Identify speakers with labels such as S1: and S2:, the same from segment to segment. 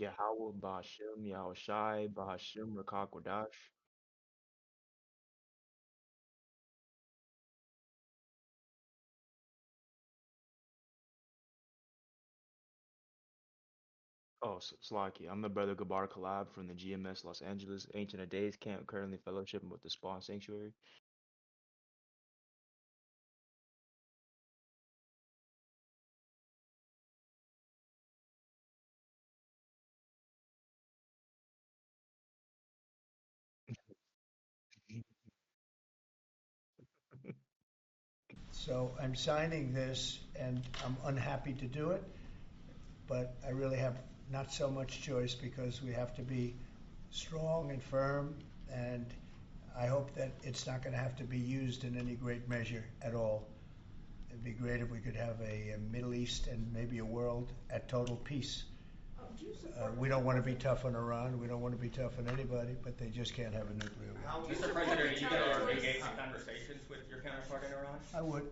S1: Yahawah, BAHASHAM, YAHAWASHI, BAHASHAM, QADASH. Oh, Slaki. I'm the brother Gabar Collab from the GMS Los Angeles Ancient of Days camp, currently fellowshipping with the Spawn Sanctuary.
S2: So I'm signing this, and I'm unhappy to do it, but I really have not so much choice because we have to be strong and firm, and I hope that it's not going to have to be used in any great measure at all. It'd be great if we could have a Middle East and maybe a world at total peace. We don't want to be tough on Iran. We don't want to be tough on anybody, but they just can't have a nuclear weapon.
S3: Mr. President, are you going to engage in conversations with your counterpart in Iran?
S2: I would.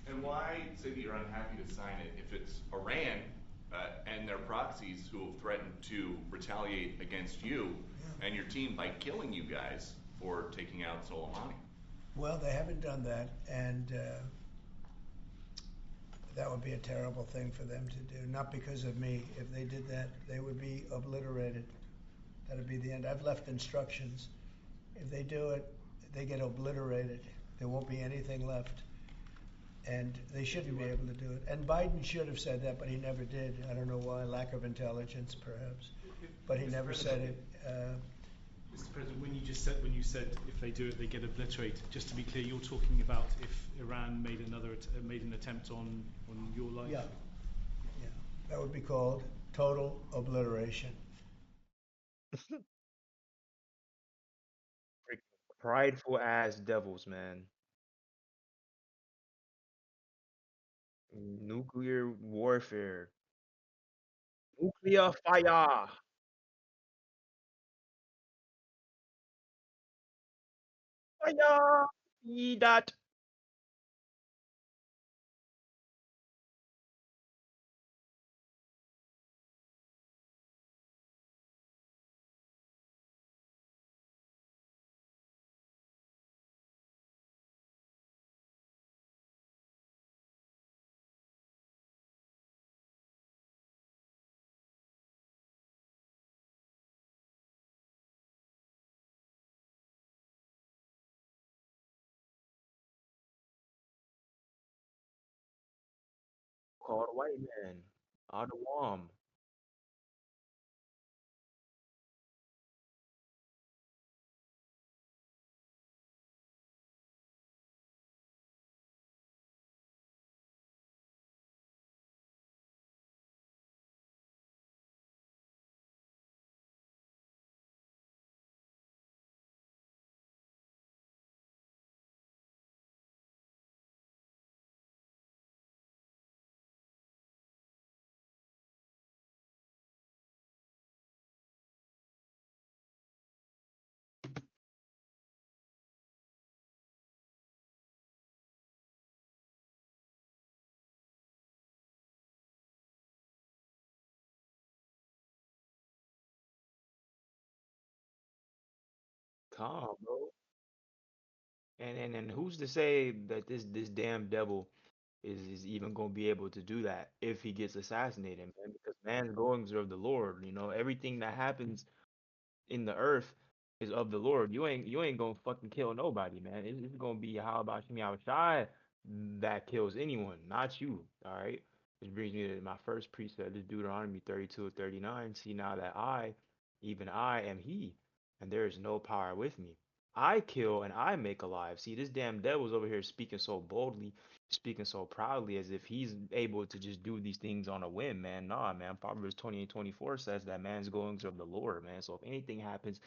S4: And why say that you're unhappy to sign it if it's Iran and their proxies who have threatened to retaliate against you and your team by killing you guys for taking out Soleimani?
S2: Well, they haven't done that, and that would be a terrible thing for them to do. Not because of me. If they did that, they would be obliterated. That'd be the end. I've left instructions. If they do it, they get obliterated. There won't be anything left. And they shouldn't be able to do it. And Biden should have said that, but he never did. I don't know why. Lack of intelligence, perhaps. But he never said it.
S5: Mr. President, when you said if they do it, they get obliterated. Just to be clear, you're talking about if Iran made an attempt on your life.
S2: Yeah, yeah. That would be called total obliteration.
S1: Freaking prideful ass devils, man. Nuclear warfare. Nuclear fire. Fire. See that. Called a white man. Out of Wam. Calm, bro. And who's to say that this damn devil is even gonna be able to do that if he gets assassinated, man? Because man's goings are of the Lord. You know, everything that happens in the earth is of the Lord. You ain't gonna fucking kill nobody, man. It's gonna be how about Shai that kills anyone, not you. All right. Which brings me to my first precept, this Deuteronomy 32:39. See now that I, even I, am He, and there is no power with me. I kill and I make alive. See, this damn devil's over here speaking so boldly, speaking so proudly as if he's able to just do these things on a whim, man. Nah, man. Proverbs 28:24 says that man's goings are of the Lord, man. So if anything happens,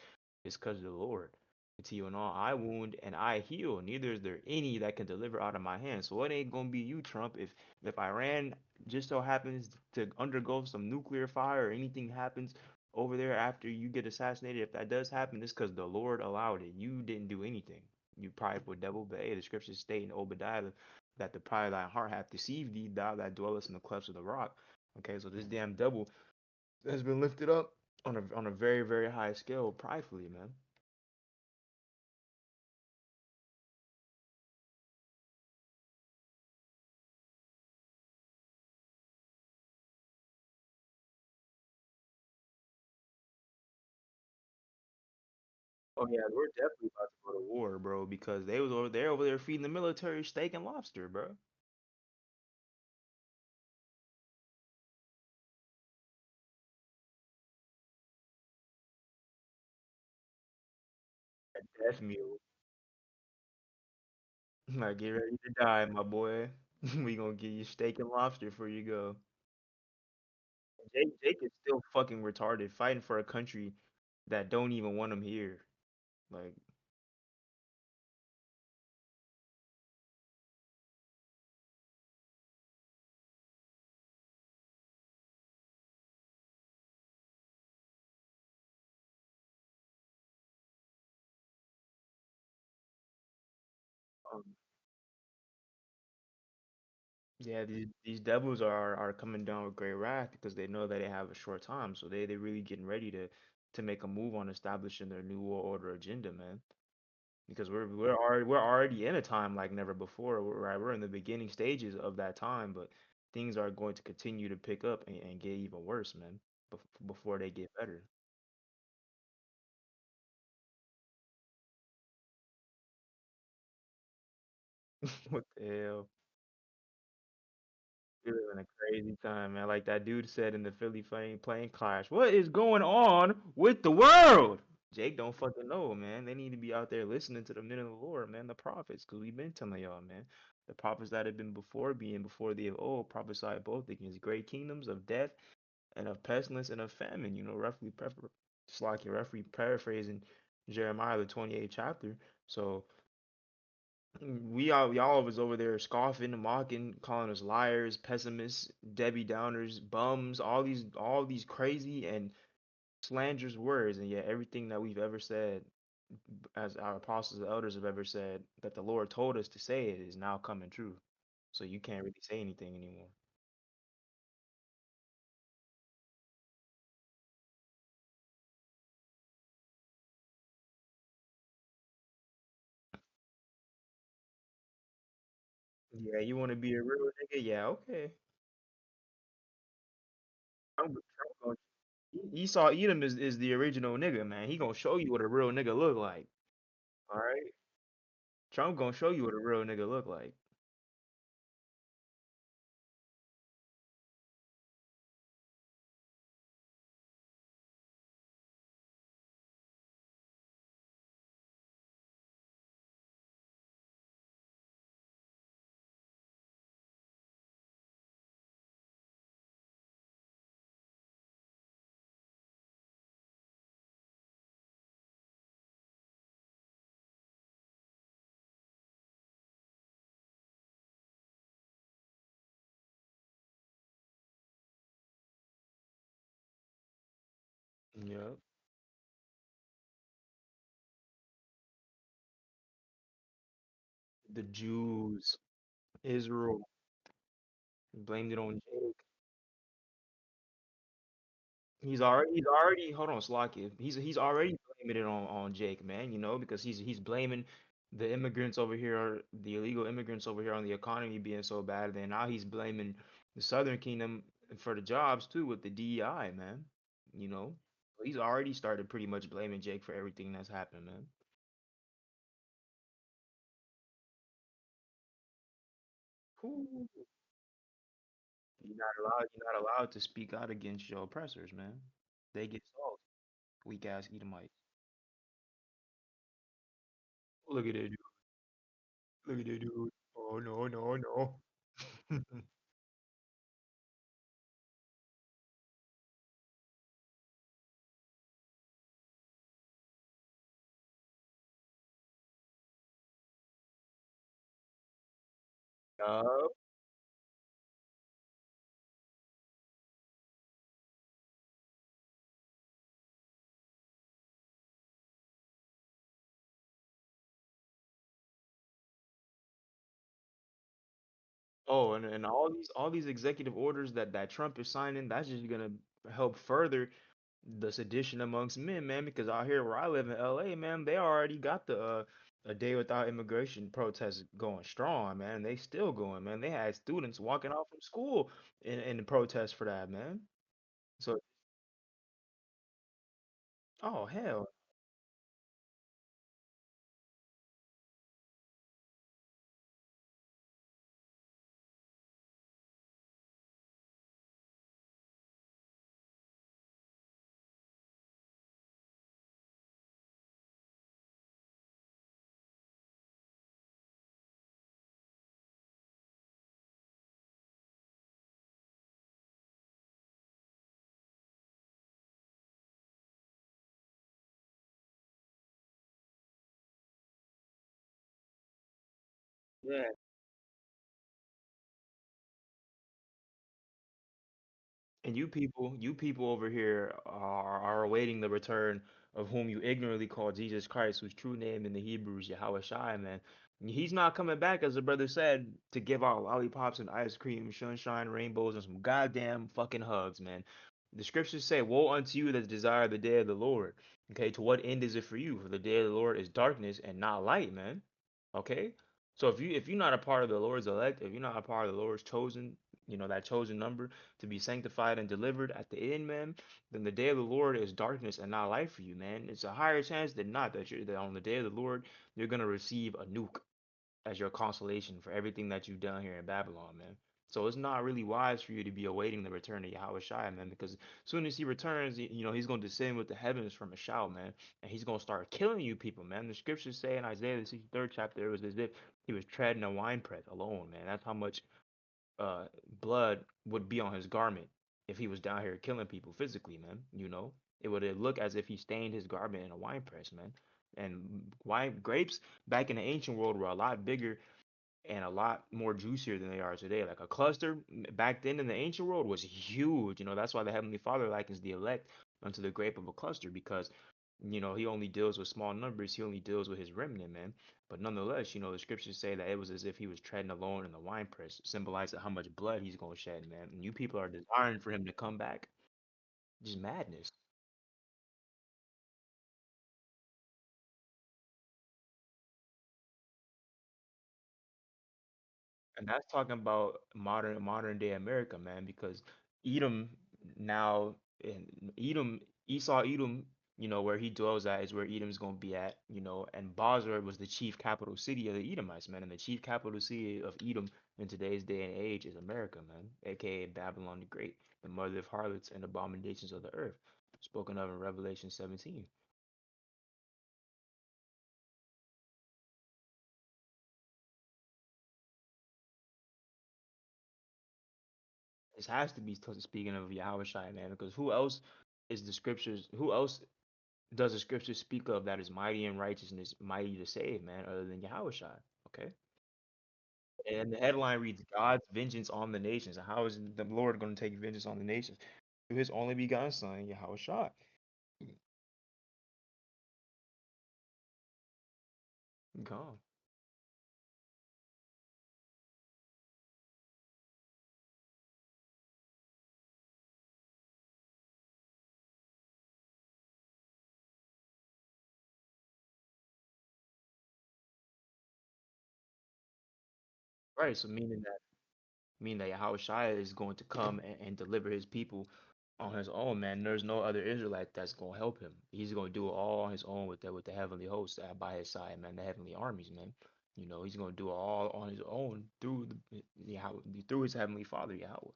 S1: it's because of the Lord. Continue on, I wound and I heal. Neither is there any that can deliver out of my hand. So it ain't gonna be you, Trump. If Iran just so happens to undergo some nuclear fire or anything happens over there after you get assassinated, if that does happen, it's because the Lord allowed it. You didn't do anything. You prideful devil. But hey, the scriptures state in Obadiah that the pride of thy heart hath deceived thee, thou that dwellest in the clefts of the rock. Okay, so this damn devil has been lifted up. on a very, very high scale, pridefully, man. Oh yeah, we're definitely about to go to war, bro, because they're over there feeding the military steak and lobster, bro. Death meal. Like, get ready to die, my boy. We gonna give you steak and lobster before you go. Jake is still fucking retarded, fighting for a country that don't even want him here. Like, um, yeah, these devils are coming down with great wrath because they know that they have a short time, so they really getting ready to make a move on establishing their new world order agenda, man. Because we're already in a time like never before, right? We're in the beginning stages of that time, but things are going to continue to pick up and get even worse, man, before they get better. What the hell? We live in a crazy time, man. Like that dude said in the Philly playing Clash, what is going on with the world? Jake don't fucking know, man. They need to be out there listening to the men of the Lord, man, the prophets, because we've been telling y'all, man. The prophets that have been before, being before the of old, prophesied both against great kingdoms of death and of pestilence and of famine, just like your roughly paraphrasing Jeremiah the 28th chapter. So y'all was over there scoffing, mocking, calling us liars, pessimists, Debbie Downers, bums, all these crazy and slanderous words, and yet everything that we've ever said, as our apostles and elders have ever said, that the Lord told us to say it is now coming true. So you can't really say anything anymore. Yeah, you want to be a real nigga? Yeah, okay. Trump gonna, Esau Edom is the original nigga, man. He gonna show you what a real nigga look like. All right, Trump gonna show you what a real nigga look like. Yeah, the Jews, Israel, blamed it on Jake. He's already hold on, Slocky. He's already blaming it on Jake, man, because he's blaming the immigrants over here, the illegal immigrants over here on the economy being so bad. Then now he's blaming the Southern Kingdom for the jobs too with the DEI, man. You know, he's already started pretty much blaming Jake for everything that's happened, man. Ooh. You're not allowed to speak out against your oppressors, man. They get salty. Weak ass Edomites. Look at it, dude. Look at it, dude. Oh no, no, no. Yup. Oh, and all these executive orders that Trump is signing, that's just gonna help further. the sedition amongst men, man, because out here where I live in LA, man, they already got the a day without immigration protests going strong, man. They still going, man. They had students walking out from school in the protest for that, man. So, oh hell, yeah. And you people over here are awaiting the return of whom you ignorantly call Jesus Christ, whose true name in the Hebrew is YAHWASHI, man. He's not coming back, as the brother said, to give out lollipops and ice cream, sunshine, rainbows, and some goddamn fucking hugs, man. The scriptures say, "Woe unto you that desire the day of the Lord." Okay, to what end is it for you? For the day of the Lord is darkness and not light, man. Okay? So if you're not a part of the Lord's elect, if you're not a part of the Lord's chosen, that chosen number to be sanctified and delivered at the end, man, then the day of the Lord is darkness and not light for you, man. It's a higher chance than not that on the day of the Lord you're gonna receive a nuke as your consolation for everything that you've done here in Babylon, man. So it's not really wise for you to be awaiting the return of Yahweh Shai, man, because as soon as he returns, he's going to descend with the heavens from a shout, man, and he's going to start killing you people, man. The scriptures say in Isaiah the 63rd chapter, it was as if he was treading a winepress alone, man. That's how much uh blood would be on his garment if he was down here killing people physically, man. It would look as if he stained his garment in a wine press, man. And wine grapes back in the ancient world were a lot bigger and a lot more juicier than they are today. Like a cluster back then in the ancient world was huge. That's why the Heavenly Father likens the elect unto the grape of a cluster because he only deals with small numbers. He only deals with his remnant, man. But nonetheless, the scriptures say that it was as if he was treading alone in the winepress, symbolizing how much blood he's going to shed, man. And you people are desiring for him to come back. Just madness. And that's talking about modern day America, man, because Edom now in Edom, Esau Edom, where he dwells at is where Edom's gonna be at, and Bozrah was the chief capital city of the Edomites, man, and the chief capital city of Edom in today's day and age is America, man, aka Babylon the Great, the mother of harlots and abominations of the earth, spoken of in Revelation 17. This has to be speaking of Yahweh Shai, man, because who else does the scripture speak of that is mighty in righteousness, mighty to save, man, other than Yahushua? Okay. And the headline reads, God's vengeance on the nations. And how is the Lord going to take vengeance on the nations? Through his only begotten son, Yahushua. God. Right. So meaning that Yahushua is going to come and deliver his people on his own, man. There's no other Israelite that's going to help him. He's going to do it all on his own with the heavenly hosts by his side, man, the heavenly armies, man. He's going to do it all on his own through through his heavenly Father, Yahweh.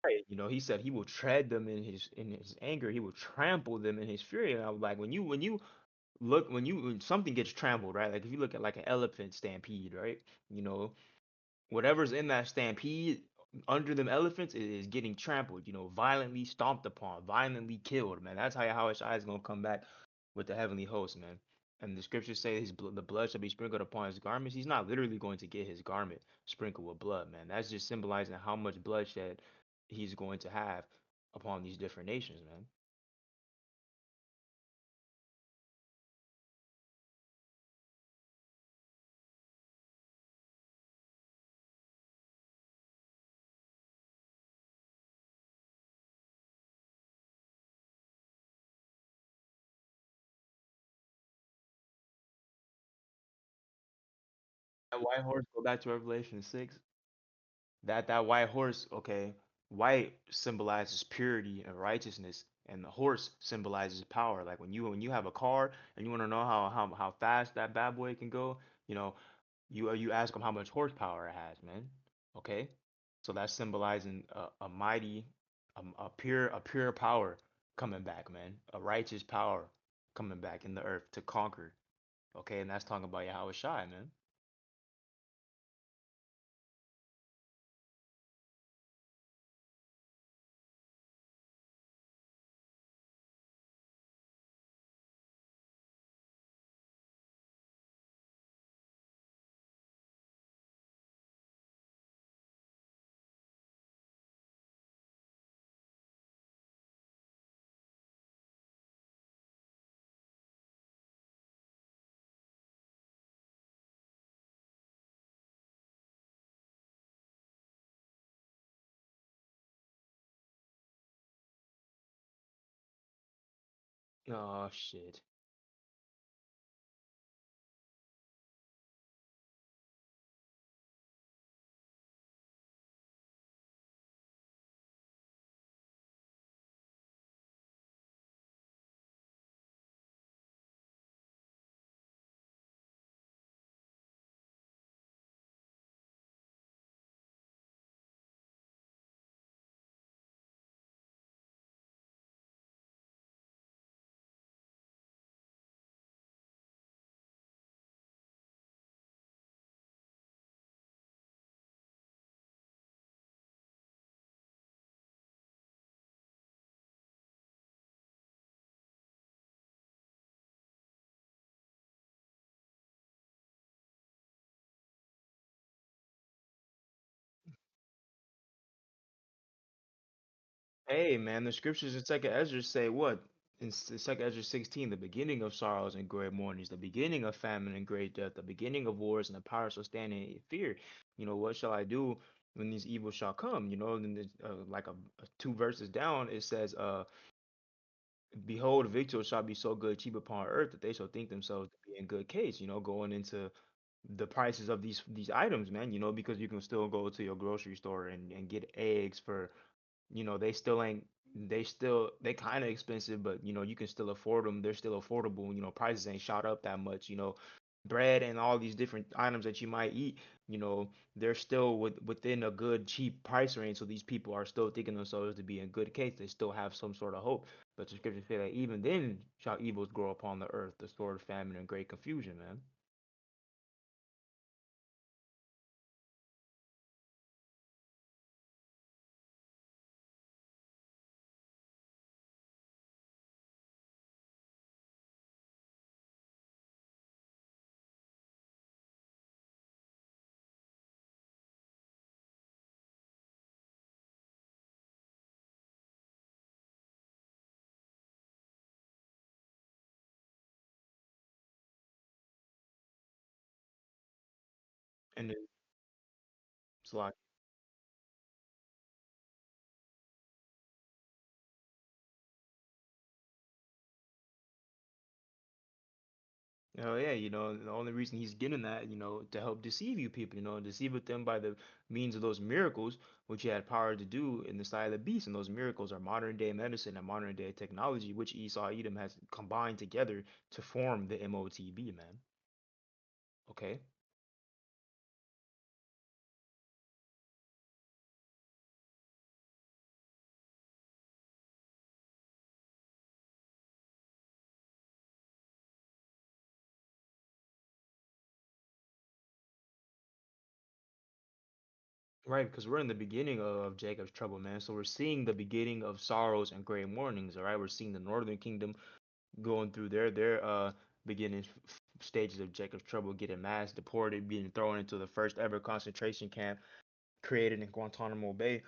S1: Right. He said he will tread them in his anger. He will trample them in his fury. And I was like, when something gets trampled, right? Like if you look at like an elephant stampede, right? You know, whatever's in that stampede under them elephants is getting trampled, violently stomped upon, violently killed, man. That's how his eye is gonna come back with the heavenly host, man. And the scriptures say the blood shall be sprinkled upon his garments. He's not literally going to get his garment sprinkled with blood, man. That's just symbolizing how much bloodshed he's going to have upon these different nations, man. That white horse, go back to Revelation 6. That white horse, okay, white symbolizes purity and righteousness, and the horse symbolizes power. Like when you have a car and you want to know how fast that bad boy can go, you know, you ask him how much horsepower it has, man. Okay, so that's symbolizing a mighty, a pure power coming back, man. A righteous power coming back in the earth to conquer. Okay, and that's talking about YAHAWASHI, man. Oh shit. Hey man, the scriptures in Second Ezra say what? In Second Ezra 16, the beginning of sorrows and great mournings, the beginning of famine and great death, the beginning of wars and the power shall stand in fear. What shall I do when these evils shall come? Then like two verses down, it says, behold, victuals shall be so good cheap upon earth that they shall think themselves to be in good case. Going into the prices of these items, man. Because you can still go to your grocery store and get eggs for, they kind of expensive, but you can still afford them. They're still affordable. Prices ain't shot up that much. Bread and all these different items that you might eat, you know they're still within a good cheap price range, so these people are still thinking themselves to be in good case. They still have some sort of hope. But the scriptures say that even then shall evils grow upon the earth, the sword, famine, and great confusion, man. And it's like, oh yeah, the only reason he's getting that, to help deceive you people, deceive with them by the means of those miracles, which he had power to do in the side of the beast. And those miracles are modern day medicine and modern day technology, which Esau Edom has combined together to form the MOTB, man. Okay. Right, because we're in the beginning of Jacob's trouble, man. So we're seeing the beginning of sorrows and great mournings, all right? We're seeing the northern kingdom going through their beginning stages of Jacob's trouble, getting mass deported, being thrown into the first ever concentration camp created in Guantanamo Bay,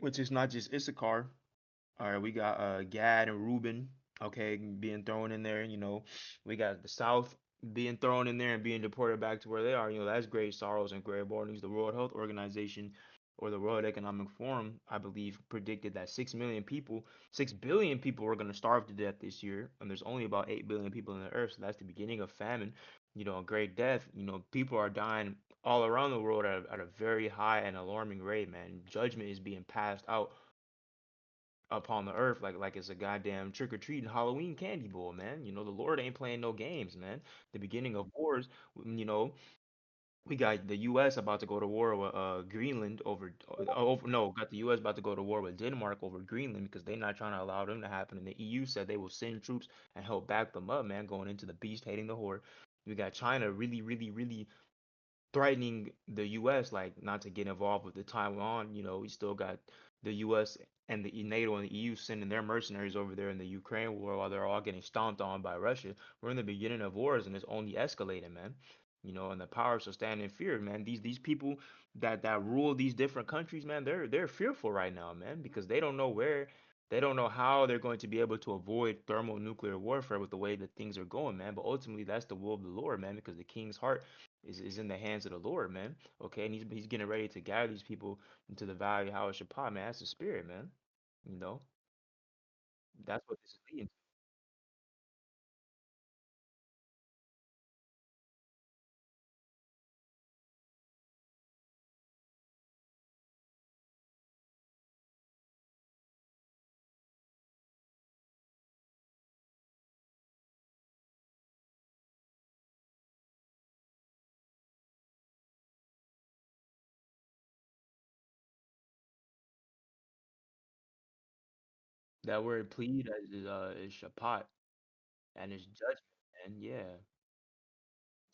S1: which is not just Issachar. All right, we got Gad and Reuben, okay, being thrown in there. We got the South being thrown in there and being deported back to where they are. That's great sorrows and great mournings. The World Health Organization or the World Economic Forum, I believe, predicted that 6 million people, 6 billion people were going to starve to death this year, and there's only about 8 billion people on the earth. So that's the beginning of famine. a great death. People are dying all around the world at a very high and alarming rate, man. Judgment is being passed out upon the earth like it's a goddamn trick or treating Halloween candy bowl, man. The Lord ain't playing no games, man. The beginning of wars, you know, we got the U.S. about to go to war with Greenland over no, got the U.S. about to go to war with Denmark over Greenland because they're not trying to allow them to happen. And the EU said they will send troops and help back them up, man, going into the beast, hating the horde. We got China really, really, really threatening the U.S. like not to get involved with the Taiwan. We still got the U.S. and the NATO and the EU sending their mercenaries over there in the Ukraine war while they're all getting stomped on by Russia. We're in the beginning of wars and it's only escalating, man. And the powers are standing in fear, man. These people that rule these different countries, man, they're fearful right now, man, because they don't know how they're going to be able to avoid thermonuclear warfare with the way that things are going, man. But ultimately, that's the will of the Lord, man, because the king's heart is in the hands of the Lord, man. Okay, and he's getting ready to gather these people into the valley of Yahawashai, man. That's the spirit, man. You know, that's what this is leading to. That word plead is shapat, and it's judgment, and yeah,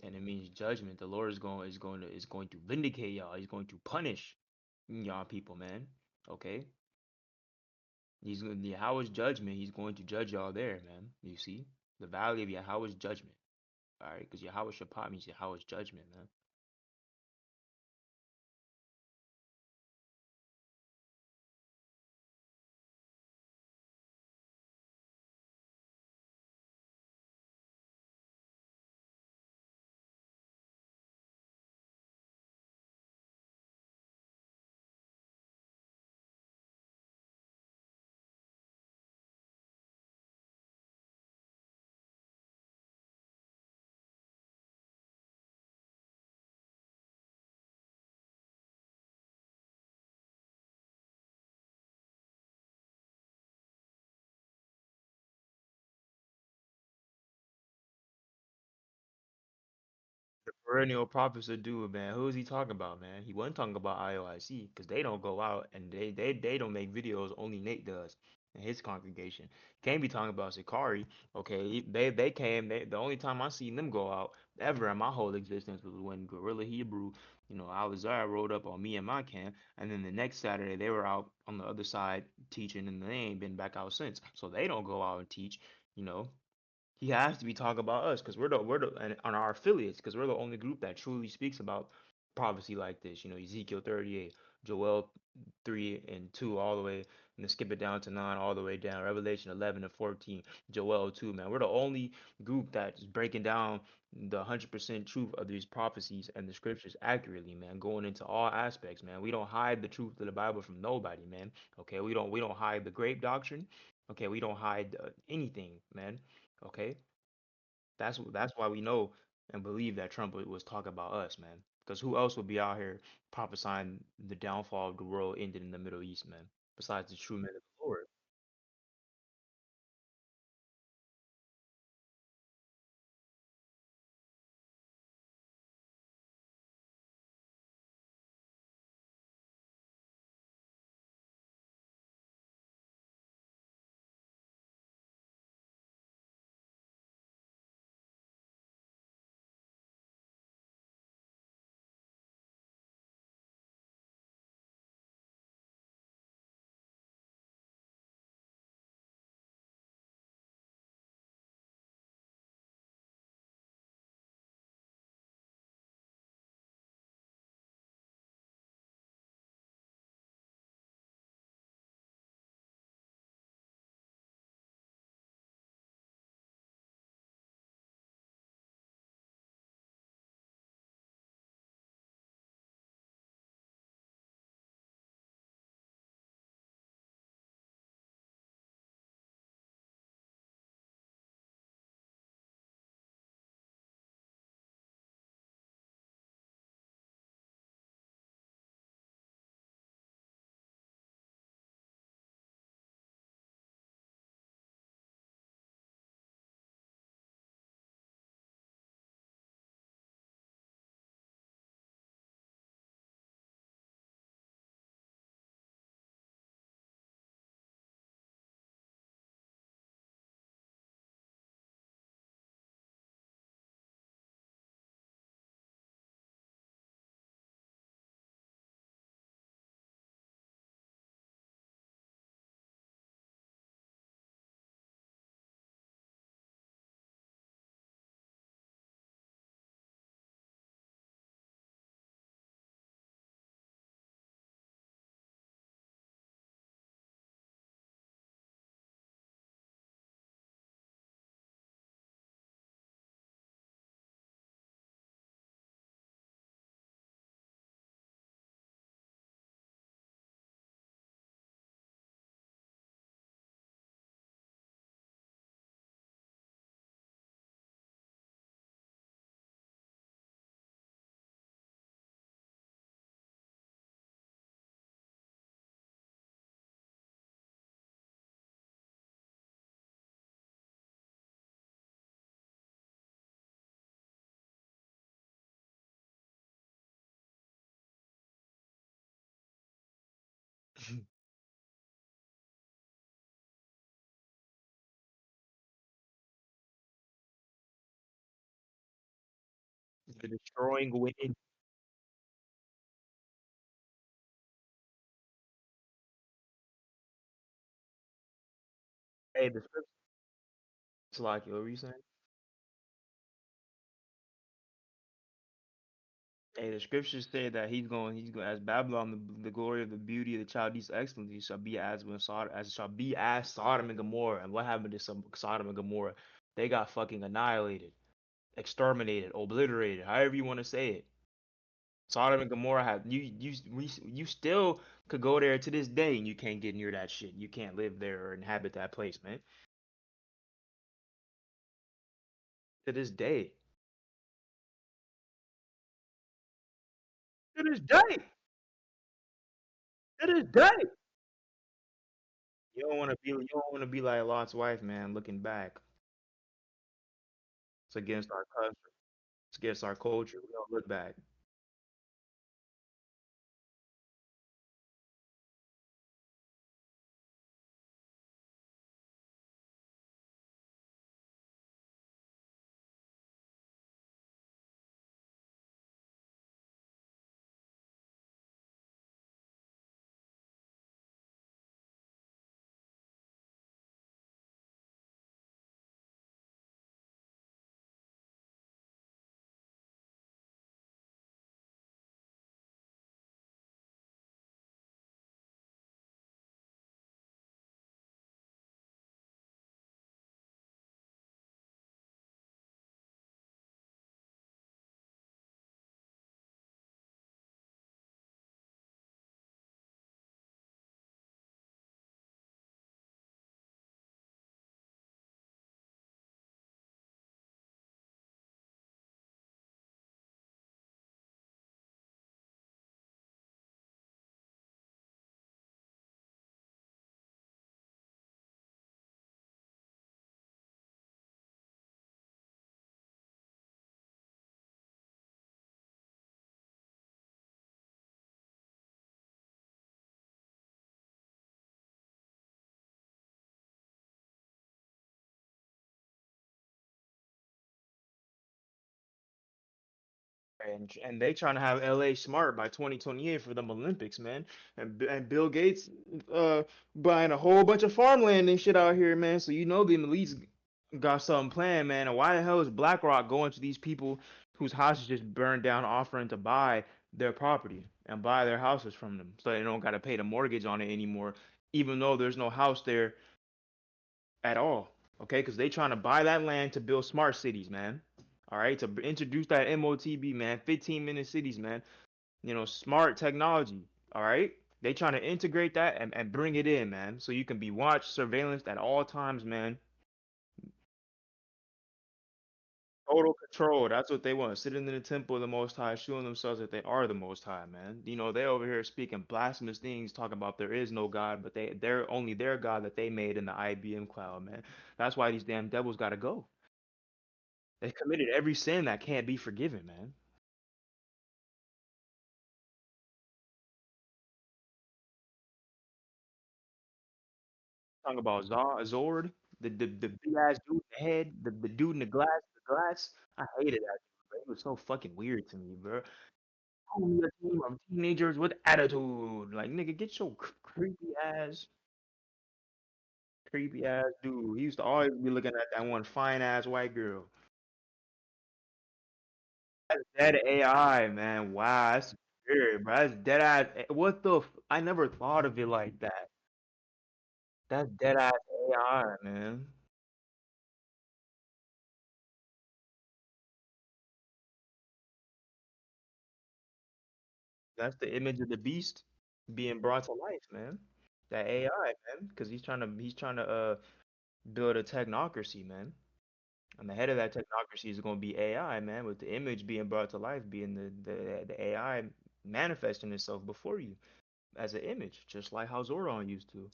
S1: and it means judgment. The Lord is going to vindicate y'all. He's going to punish y'all people, man. Okay, he's going Yahweh's judgment. He's going to judge y'all there, man. You see, the valley of Yahweh's judgment. All right, because Yahweh shapat means Yahweh's judgment, man. Perennial prophets of doom, man. Who is he talking about, man? He wasn't talking about IOIC because they don't go out and they don't make videos. Only Nate does in his congregation. Can't be talking about Sakari. Okay, they came. The only time I seen them go out ever in my whole existence was when Gorilla Hebrew, Alizar rode up on me and my camp, and then the next Saturday they were out on the other side teaching, and they ain't been back out since. So they don't go out and teach. You know, he has to be talking about us because we're the and on our affiliates because we're the only group that truly speaks about prophecy like this. Ezekiel 38, Joel 3 and 2 all the way, and then skip it down to 9 all the way down. Revelation 11 and 14, Joel 2. Man, we're the only group that's breaking down the 100% truth of these prophecies and the scriptures accurately, man. Going into all aspects, man. We don't hide the truth of the Bible from nobody, man. Okay, we don't hide the grape doctrine. Okay, we don't hide anything, man. Okay, that's why we know and believe that Trump was talking about us, man. Because who else would be out here prophesying the downfall of the world ending in the Middle East, man? Besides the true men of the Lord. the destroying wind. Hey, the scripture, like, what were you saying? Hey, the scriptures say that he's going as Babylon, the glory of the beauty of the Chaldees' excellency shall be as when Sodom, as shall be as Sodom and Gomorrah. And what happened to some Sodom and Gomorrah? They got fucking annihilated, exterminated, obliterated, however you want to say it. Sodom and Gomorrah have you still could go there to this day and you can't get near that shit. You can't live there or inhabit that place, man. To this day. To this day. To this day. You don't want to be like Lot's wife, man, looking back. It's against our culture. It's against our culture. We don't look back. And they trying to have LA smart by 2028 for them Olympics, man. And Bill Gates uh buying a whole bunch of farmland and shit out here, man. So you know the elites got something planned, man. And why the hell is BlackRock going to these people whose houses just burned down, offering to buy their property and buy their houses from them, so they don't got to pay the mortgage on it anymore, even though there's no house there at all. Okay, because they trying to buy that land to build smart cities, man. All right, to introduce that MOTB, man, 15-minute cities, man. Smart technology. All right, they trying to integrate that and bring it in, man, so you can be watched, surveillanced at all times, man. Total control. That's what they want. Sitting in the temple of the Most High, showing themselves that they are the Most High, man. They over here speaking blasphemous things, talking about there is no God, but they're only their God that they made in the IBM cloud, man. That's why these damn devils gotta go. They committed every sin that can't be forgiven, man. Talking about Zord, the big ass dude in the head, the dude in the glass. I hated that dude, bro. He was so fucking weird to me, bro. Only a team of teenagers with attitude. Like, nigga, get your creepy ass dude. He used to always be looking at that one fine ass white girl. That's dead AI, man. Wow, that's weird, bro. That's dead ass. What the? I never thought of it like that. That's dead ass AI, man. That's the image of the beast being brought to life, man. That AI, man, because he's trying to build a technocracy, man. And the head of that technocracy is going to be AI, man, with the image being brought to life, being the AI manifesting itself before you as an image, just like how Zordon used to.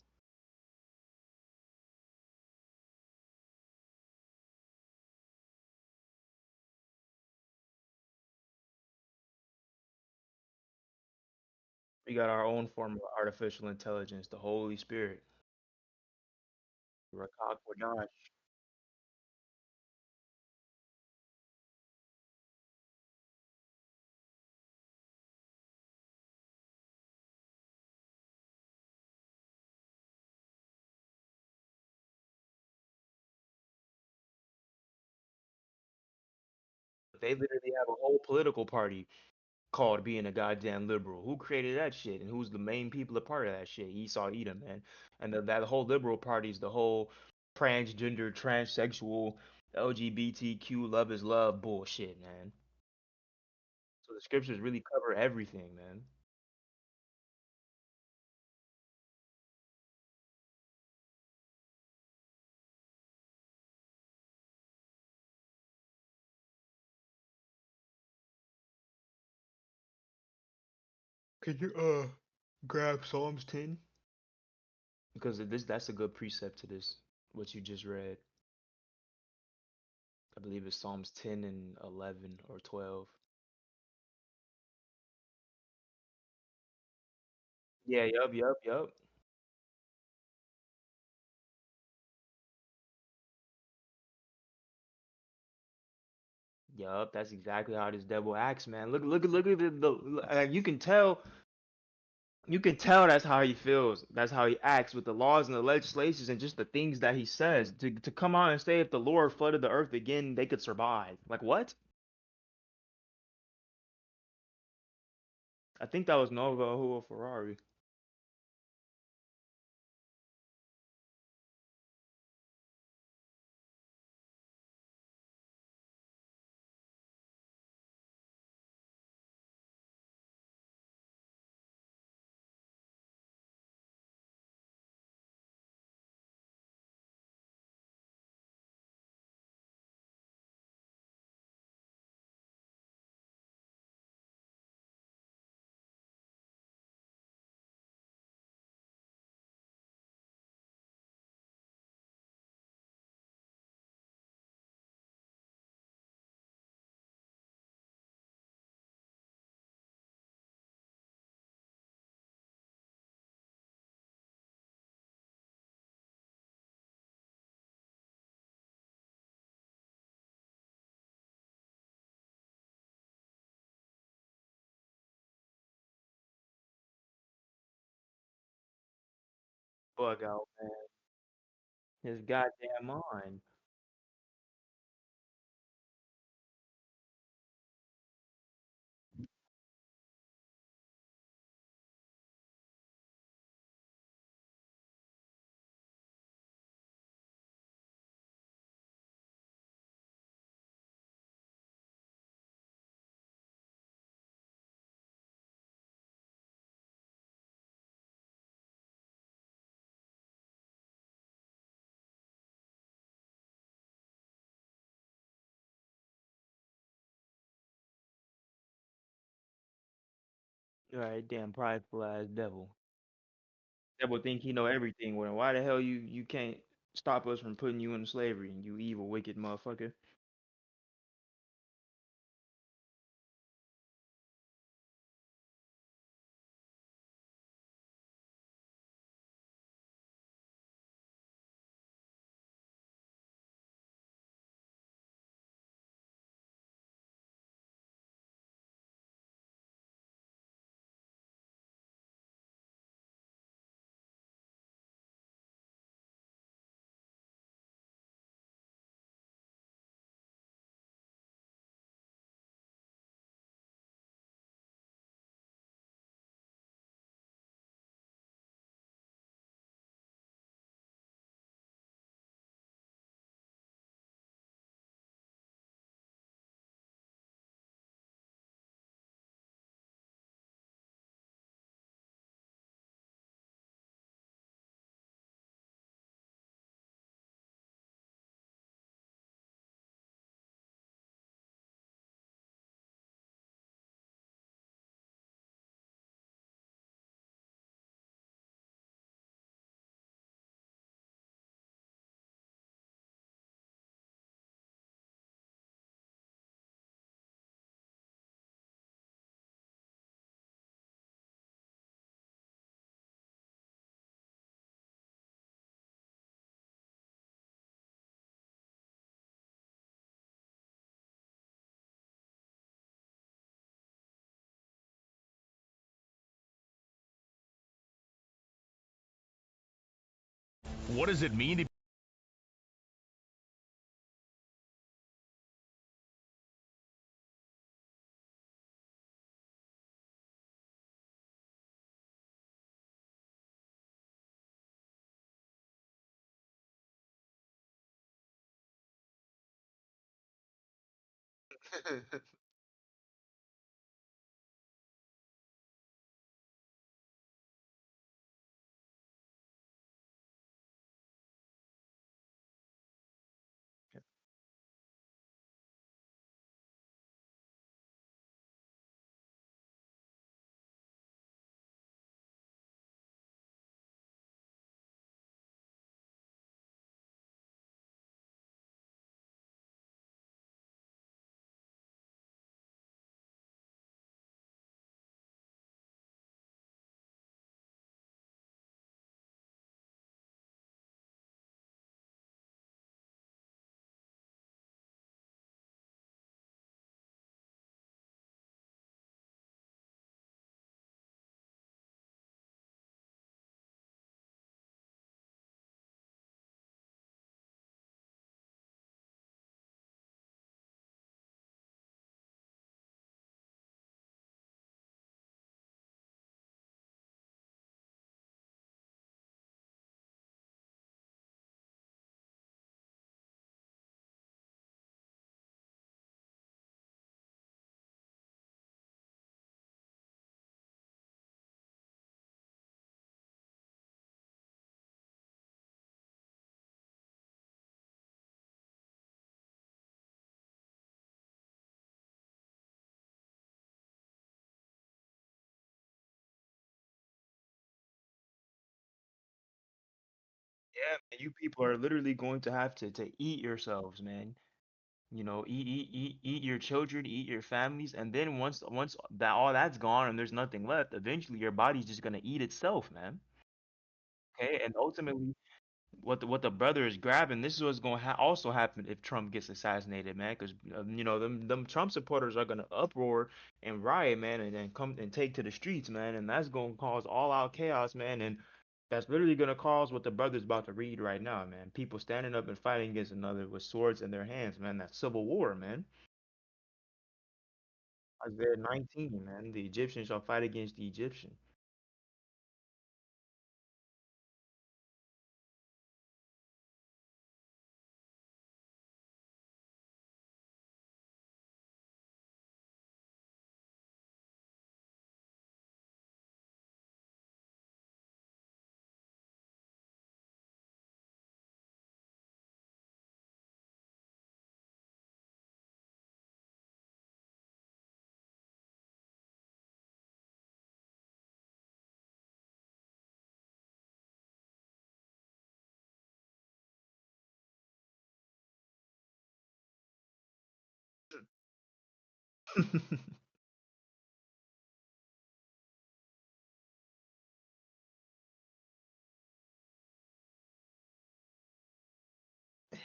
S1: We got our own form of artificial intelligence, the Holy Spirit, YAHAWASHI. They literally have a whole political party called being a goddamn liberal. Who created that shit and who's the main people a part of that shit? Esau Edom, man. And that whole liberal party is the whole transgender, transsexual, LGBTQ, love is love bullshit, man. So the scriptures really cover everything, man. Could you grab Psalms 10? Because that's a good precept to this, what you just read. I believe it's Psalms 10 and 11 or 12. Yeah, yup. Yup, that's exactly how this devil acts, man. Look at you can tell that's how he feels. That's how he acts with the laws and the legislations and just the things that he says. To come out and say if the Lord flooded the earth again, they could survive. Like what? I think that was Nova Hua Ferrari. Bug out, man. His goddamn mind. Right, damn prideful ass devil. Devil think he know everything. Well, why the hell you can't stop us from putting you into slavery? You evil, wicked motherfucker.
S6: What does it mean to
S1: Yeah, man, you people are literally going to have to eat yourselves, man. You know, eat your children, eat your families, and then once that all that's gone and there's nothing left, eventually your body's just gonna eat itself, man. Okay, and ultimately, what the brother is grabbing, this is what's gonna also happen if Trump gets assassinated, man. Because you know them Trump supporters are gonna uproar and riot, man, and then come and take to the streets, man, and that's gonna cause all out chaos, man, and that's literally gonna cause what the brother's about to read right now, man. People standing up and fighting against another with swords in their hands, man. That's civil war, man. Isaiah 19, man. The Egyptians shall fight against the Egyptian.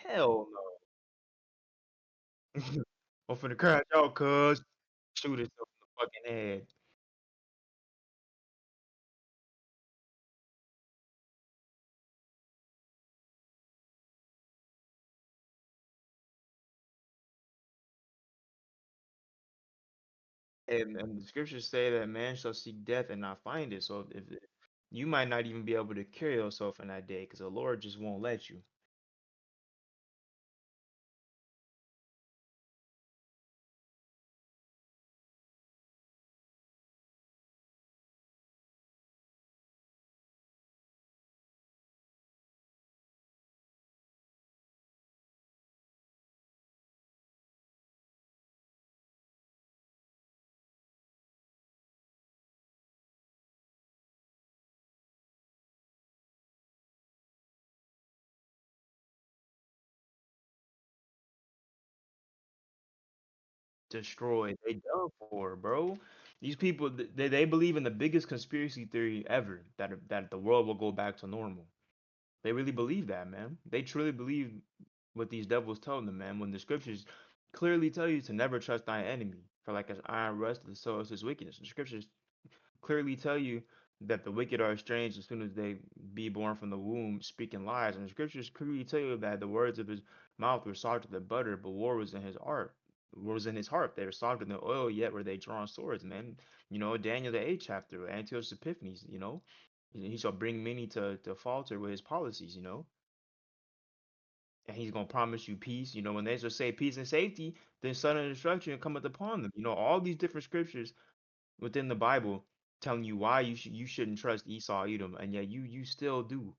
S1: Hell no. I'm finna crash out, cuz. Shoot himself in the fucking head. And the scriptures say that man shall seek death and not find it. So if you might not even be able to kill yourself in that day, because the Lord just won't let you. Destroyed. They done for, bro. These people, they believe in the biggest conspiracy theory ever, that the world will go back to normal. They really believe that, man. They truly believe what these devils tell them, man. When the scriptures clearly tell you to never trust thy enemy, for like as iron rust, so is his wickedness. The scriptures clearly tell you that the wicked are estranged as soon as they be born from the womb, speaking lies. And the scriptures clearly tell you that the words of his mouth were softer than butter, but war was in his heart. War was in his heart. They were softer than oil, yet were they drawn swords, man. You know, Daniel the 8th chapter, Antiochus Epiphanes, you know. He shall bring many to falter with his policies, you know. and he's gonna promise you peace. You know, when they just say peace and safety, then sudden destruction cometh upon them. You know, all these different scriptures within the Bible telling you why you shouldn't trust Esau, Edom, and yet you still do.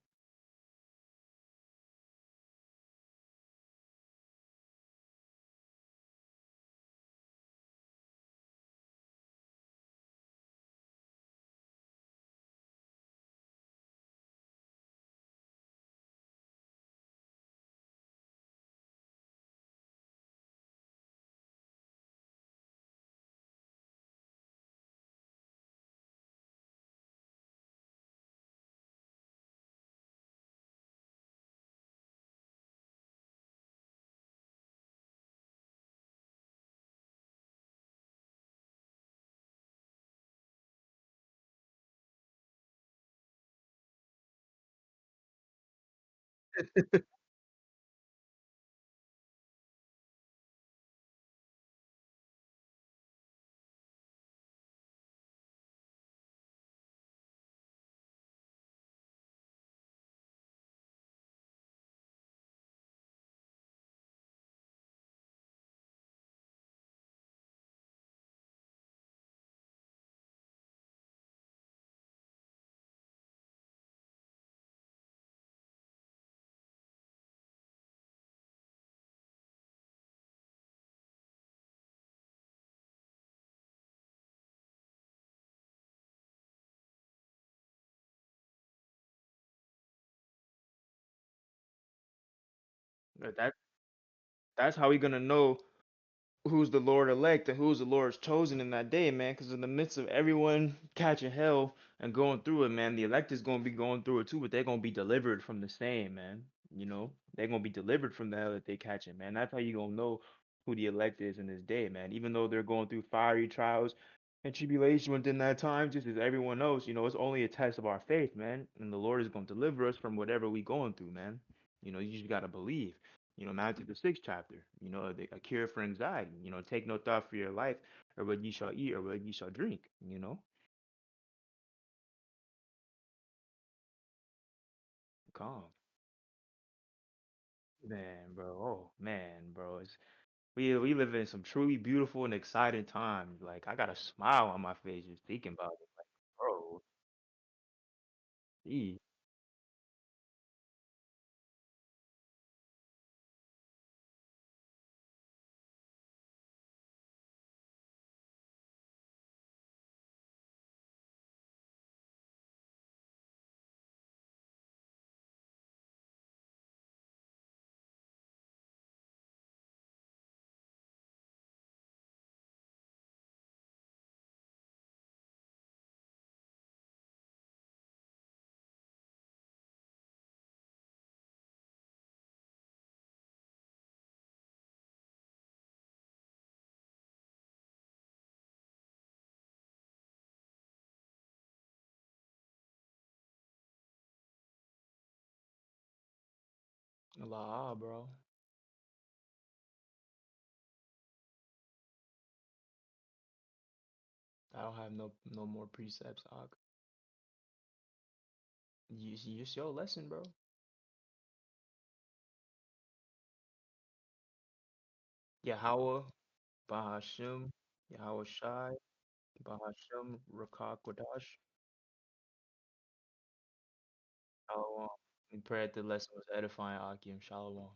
S1: But that's how we gonna know who's the Lord elect and who's the Lord's chosen in that day, man. Because in the midst of everyone catching hell and going through it, man, the elect is gonna be going through it too, but they're gonna be delivered from the same, man. You know, they're gonna be delivered from the hell that they catching, man. That's how you gonna know who the elect is in this day, man. Even though they're going through fiery trials and tribulation within that time, just as everyone else, you know, it's only a test of our faith, man. And the Lord is gonna deliver us from whatever we going through, man. You know, you just gotta believe. You know, Matthew the sixth chapter, you know, a cure for anxiety. You know, take no thought for your life or what ye shall eat or what ye shall drink, you know. Calm. Man, bro. Oh man, bro. We live in some truly beautiful and exciting times. Like I got a smile on my face just thinking about it. Like, bro, gee, Allah, bro. I don't have no more precepts, Ak. It's your lesson, bro. Yahawah, Bahasham, Yahawashai, Bahasham, Rakak, Quadash. Shalom. We pray that the lesson was edifying, Akim. Shalom.